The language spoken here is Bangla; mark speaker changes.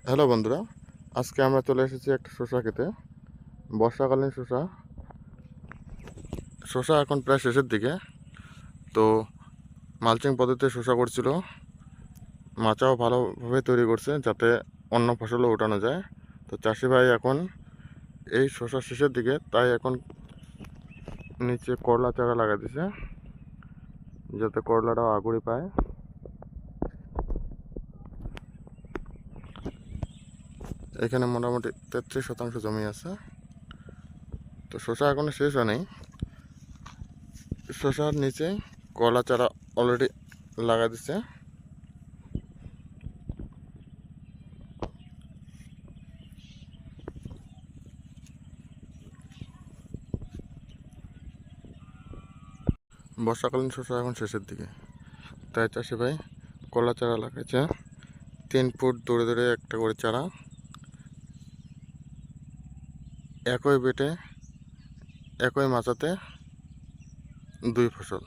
Speaker 1: হ্যালো বন্ধুরা, আজকে আমরা চলে এসেছি একটা শসা খেতে। বর্ষাকালীন শসা। শসা এখন প্রায় শেষের দিকে। তো মালচিং পদ্ধতিতে শসা করছিল, মাচাও ভালোভাবে তৈরি করছে যাতে অন্য ফসলও ওঠানো যায়। তো চাষি ভাই এখন এই শসা শেষের দিকে, তাই এখন নিচে করলা চারা লাগা দিছে যাতে করলাটাও আগুরি পায়। এখানে মোটামুটি 33% জমি আছে। তো শসা এখনো শেষ হয় নাই। শসার নিচে কলা চারা অলরেডি লাগা দিছে। বর্ষাকালীন শসা এখন শেষের দিকে, তাই চাষি ভাই কলা চারা লাগাইছে। 3 ফুট দূরে দূরে একটা করে চারা, একই বেটে একই মাচাতে 2 ফসল।